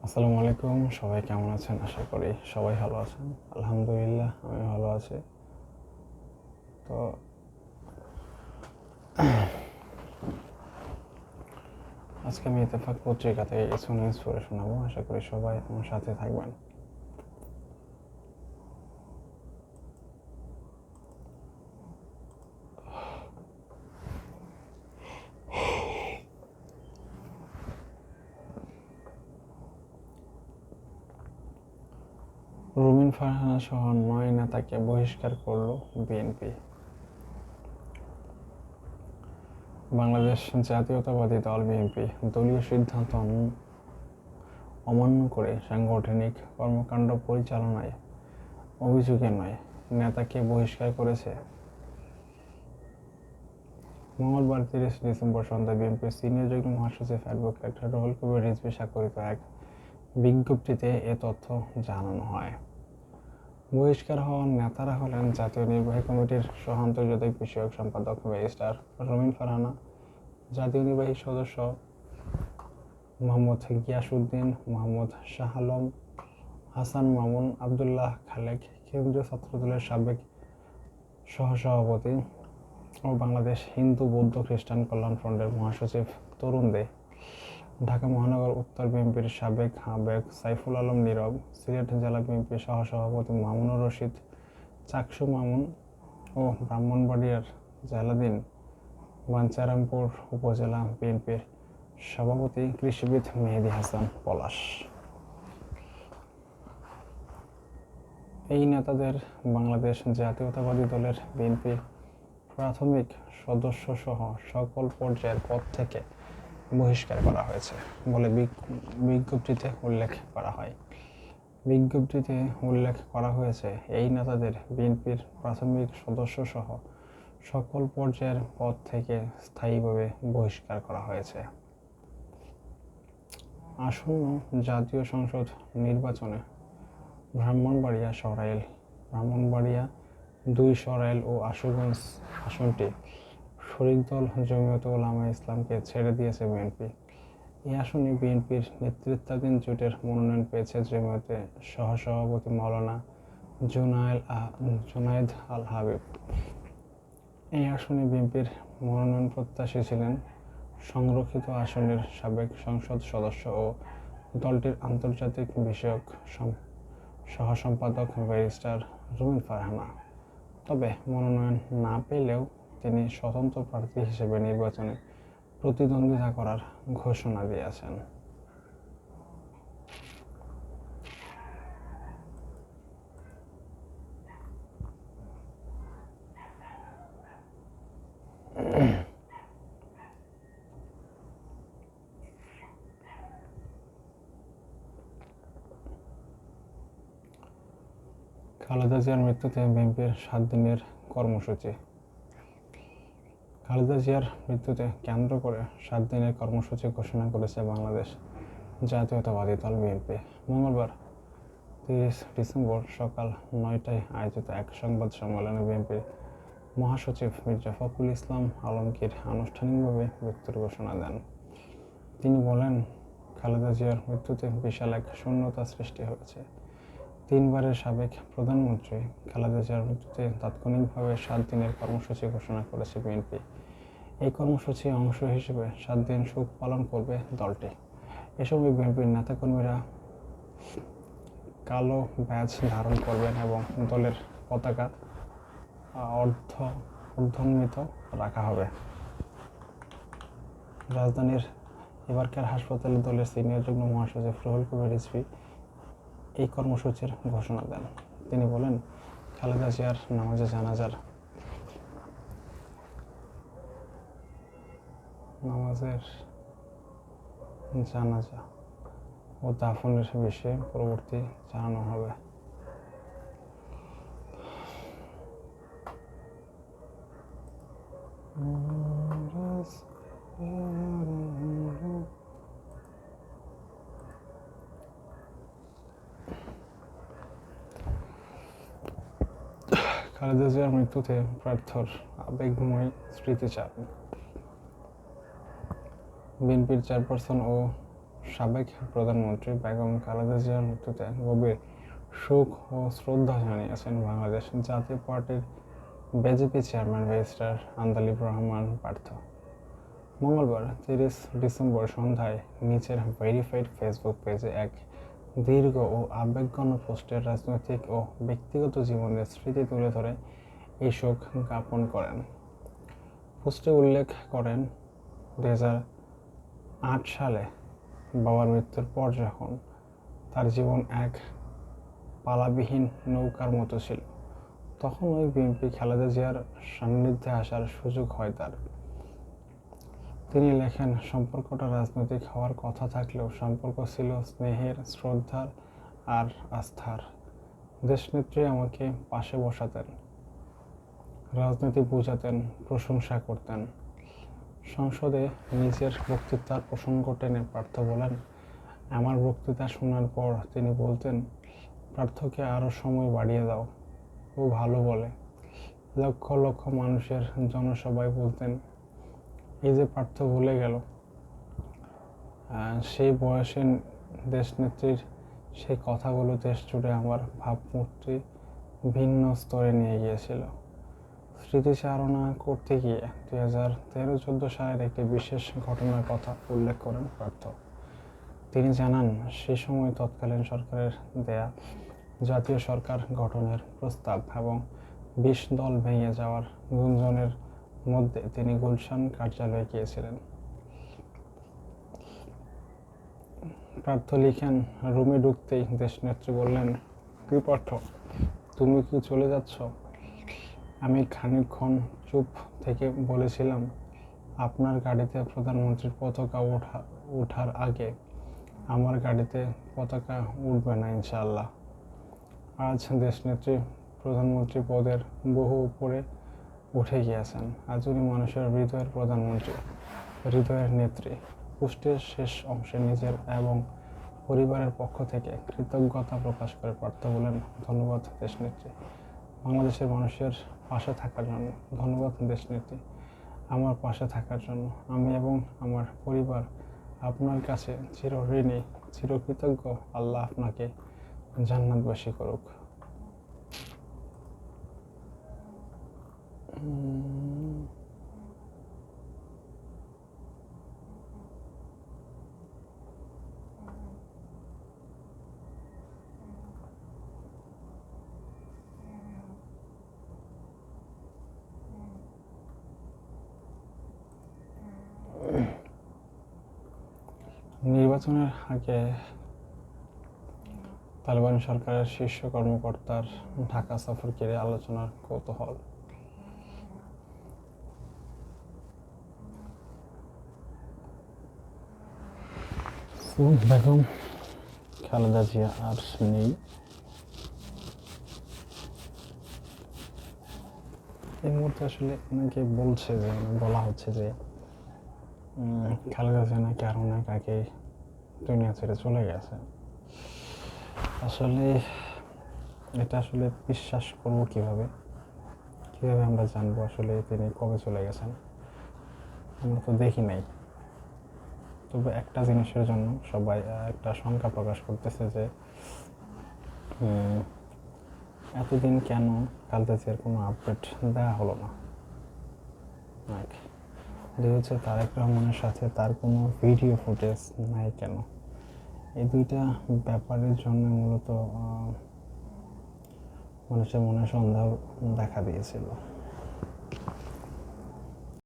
আসসালামু আলাইকুম, সবাই কেমন আছেন? আশা করি সবাই ভালো আছেন। আলহামদুলিল্লাহ আমি ভালো আছি। তো আজকে আমি ইত্তেফাক পত্রিকা থেকে কিছু নিউজ পড়ে শোনাবো। আশা করি সবাই আমার সাথে থাকবেন। রুমিন ফারহানা সহ 9 নেতাকে বহিষ্কার করল বিএনপি। বাংলাদেশ জাতীয়তাবাদী দল বিএনপি দলীয় সিদ্ধান্ত অমান্য করে সাংগঠনিক কর্মকাণ্ড পরিচালনায় অভিযোগে 9 নেতাকে বহিষ্কার করেছে। মঙ্গলবার 30 ডিসেম্বর সন্ধ্যায় বিএনপির সিনিয়র যুগ্ম মহাসচিব অ্যাডভোকেট রুহুল কবির রিজভী স্বাক্ষরিত এক বিজ্ঞপ্তিতে এ তথ্য জানানো হয়। বহিষ্কার হওয়া নেতারা হলেন জাতীয় নির্বাহী কমিটির সহ আন্তর্জাতিক বিষয়ক সম্পাদক ব্যারিস্টার রুমিন ফারহানা, জাতীয় নির্বাহী সদস্য মোহাম্মদ গিয়াসউদ্দিন, মোহাম্মদ শাহ আলম, হাসান মামুন, আবদুল্লাহ খালেক, কেন্দ্রীয় ছাত্রদলের সাবেক সহসভাপতি ও বাংলাদেশ হিন্দু বৌদ্ধ খ্রিস্টান কল্যাণ ফ্রন্টের মহাসচিব তরুণ দে, ঢাকা মহানগর উত্তর বিএনপির সাবেক আহ্বায়ক সাইফুল আলম নীরব, সিলেট জেলা বিএনপির সহসভাপতি মামুনুর রশিদ, চাকসু মামুন ও ব্রাহ্মণবাড়িয়ার জেলাধীন বাঞ্ছারামপুর উপজেলা বিএনপির সভাপতি কৃষিবিদ মেহেদী হাসান পলাশ। এই নেতাদের বাংলাদেশ জাতীয়তাবাদী দলের বিএনপির প্রাথমিক সদস্যসহ সকল পর্যায়ের পদ থেকে বহিষ্কার করা হয়েছে বলে বিজ্ঞপ্তিতে উল্লেখ করা হয়। বিজ্ঞপ্তিতে উল্লেখ করা হয়েছে, এই নেতাদের বিএনপির প্রাথমিক সদস্যসহ সকল পর্যায়ের পদ থেকে স্থায়ীভাবে বহিষ্কার করা হয়েছে। আসন্ন জাতীয় সংসদ নির্বাচনে ব্রাহ্মণবাড়িয়া 2 সরাইল ও আশুগঞ্জ আসনটি শরিক দল জমিয়তে উলামায়ে ইসলামকে ছেড়ে দিয়েছে বিএনপি। এই আসনে বিএনপির নেতৃত্বাধীন জোটের মনোনয়ন পেয়েছে জমিয়তে সহসভাপতি মাওলানা জুনায়েদ আল হাবিব। এই আসনে বিএনপির মনোনয়ন প্রত্যাশী ছিলেন সংরক্ষিত আসনের সাবেক সংসদ সদস্য ও দলটির আন্তর্জাতিক বিষয়ক সহসম্পাদক ব্যারিস্টার রুমিন ফারহানা। তবে মনোনয়ন না পেলেও তিনি স্বতন্ত্র প্রার্থী হিসেবে নির্বাচনে প্রতিদ্বন্দ্বিতা করার ঘোষণা দিয়েছেন। খালেদা জিয়ার মৃত্যুতে বিএনপির 7 দিনের কর্মসূচি। খালেদা জিয়ার মৃত্যুতে কেন্দ্র করে 7 দিনের কর্মসূচি ঘোষণা করেছে বাংলাদেশ জাতীয়তাবাদী দল বিএনপি। মঙ্গলবার 30 ডিসেম্বর সকাল 9টায় আয়োজিত এক সংবাদ সম্মেলনে বিএনপির মহাসচিব মির্জা ফখরুল ইসলাম আলমগীর আনুষ্ঠানিকভাবে মৃত্যুর ঘোষণা দেন। তিনি বলেন, খালেদা জিয়ার মৃত্যুতে বিশাল এক শূন্যতা সৃষ্টি হয়েছে। 3 বারের সাবেক প্রধানমন্ত্রী খালেদা জিয়ার মৃত্যুতে তাৎক্ষণিকভাবে 7 দিনের কর্মসূচি ঘোষণা করেছে বিএনপি। এই কর্মসূচির অংশ হিসেবে 7 দিন শোক পালন করবে দলটি। এ সময় বিএনপির নেতাকর্মীরা কালো ব্যাজ ধারণ করবেন এবং দলের পতাকা অর্ধনমিত রাখা হবে। রাজধানীর এবারকার হাসপাতালে দলের সিনিয়র যুগ্ম মহাসচিব রুহুল কবির রিজভী এই কর্মসূচির ঘোষণা দেন। তিনি বলেন, খালেদা জিয়ার নামাজের জানাজা ও দাফনের বিষয়ে পরবর্তী জানানো হবে। খালেদা জিয়ার মৃত্যুতে প্রার্থর আবেগময় স্মৃতিচারণ। বিএনপির চেয়ারপারসন ও সাবেক প্রধানমন্ত্রী বেগম খালেদা জিয়ার মৃত্যুতে গভীর শোক ও শ্রদ্ধা জানিয়েছেন বাংলাদেশ জাতীয় পার্টির BJP chairman barrister Andalib Rahman Partha. মঙ্গলবার 30 ডিসেম্বর সন্ধ্যায় নিজের ভেরিফাইড ফেসবুক পেজে এক দীর্ঘ ও আবেগঘন পোস্টের রাজনৈতিক ও ব্যক্তিগত জীবনের স্মৃতি তুলে ধরে এই শোক জ্ঞাপন করেন। পোস্টে উল্লেখ করেন 2008 সালে বাবার মৃত্যুর পর যখন তার জীবন এক পালাবিহীন নৌকার মতো ছিল, তখন ওই বিএনপি খালেদা জিয়ার সান্নিধ্যে আসার সুযোগ হয় তার। তিনি লেখেন, সম্পর্কটা রাজনৈতিক হওয়ার কথা থাকলেও সম্পর্ক ছিল স্নেহের, শ্রদ্ধার আর আস্থার। দেশনেত্রী আমাকে পাশে বসাতেন, রাজনীতি বোঝাতেন, প্রশংসা করতেন। সংসদে নিজের বক্তৃতার প্রসঙ্গ টেনে পার্থ বলেন, আমার বক্তৃতা শোনার পর তিনি বলতেন, পার্থকে আরও সময় বাড়িয়ে দাও, ও ভালো বলে। লক্ষ লক্ষ মানুষের জনসভায় বলতেন। এই যে পার্থ ভুলে গেল, সেই বয়সে দেশনেত্রীর সেই কথাগুলো দেশ জুড়ে আমার ভাবমূর্তি ভিন্ন স্তরে নিয়ে গিয়েছিল। স্মৃতিচারণা করতে গিয়ে 2013-14 সালের একটি বিশেষ ঘটনার কথা উল্লেখ করেন পার্থ। তিনি জানান, সে সময় তৎকালীন সরকারের দেয়া জাতীয় সরকার গঠনের প্রস্তাব এবং 20 দল ভেঙে যাওয়ার গুঞ্জনের মধ্যে তিনি গুলশান কার্যালয়ে গিয়েছিলেন। পার্থ লিখেন, রুমে ঢুকতেই দেশনেত্রী বললেন, কি পার্থ, তুমি কি চলে যাচ্ছ? আমি খানিকক্ষণ চুপ থেকে বলেছিলাম, আপনার গাড়িতে প্রধানমন্ত্রীর পতাকা ওঠার আগে আমার গাড়িতে পতাকা উঠবে না ইনশাআল্লাহ। আজ দেশনেত্রী প্রধানমন্ত্রী পদের বহু উপরে উঠে গিয়েছেন। আজ উনি মানুষের হৃদয়ের প্রধানমন্ত্রী, হৃদয়ের নেত্রী। পোস্টের শেষ অংশে নিজের এবং পরিবারের পক্ষ থেকে কৃতজ্ঞতা প্রকাশ করে পার্থ বলেন, ধন্যবাদ দেশনেত্রী, বাংলাদেশের মানুষের পাশে থাকার জন্য। ধন্যবাদ দেশনেত্রী, আমার পাশে থাকার জন্য। আমি এবং আমার পরিবার আপনার কাছে চিরঋণী, চিরকৃতজ্ঞ। আল্লাহ আপনাকে জান্নাতবাসী করুক। নির্বাচনের আগে তালেবান সরকারের শীর্ষ কর্মকর্তার ঢাকা সফর ঘিরে আলোচনার কৌতূহল। বেগম খালেদা জিয়া আর নেই। এই মুহূর্তে আসলে অনেকে বলছে যে, বলা হচ্ছে যে খালেদা জিয়া নাকি আর অনেক আগে দুনিয়া ছেড়ে চলে গেছে। আসলে এটা আসলে বিশ্বাস করবো কিভাবে আমরা জানবো আসলে তিনি কবে চলে গেছেন? আমরা তো দেখি নাই। তবে একটা জিনিসের জন্য সবাই একটা শঙ্কা প্রকাশ করতেছে যে এতদিন কেন খালেদা জিয়ার কোনো আপডেট দেওয়া হলো না। হচ্ছে তারেক রহমানের সাথে তার কোনো ভিডিও ফুটেজ নাই কেন? এই দুইটা ব্যাপারের জন্য মূলত মানুষের মনে সন্দেহ দেখা দিয়েছিল।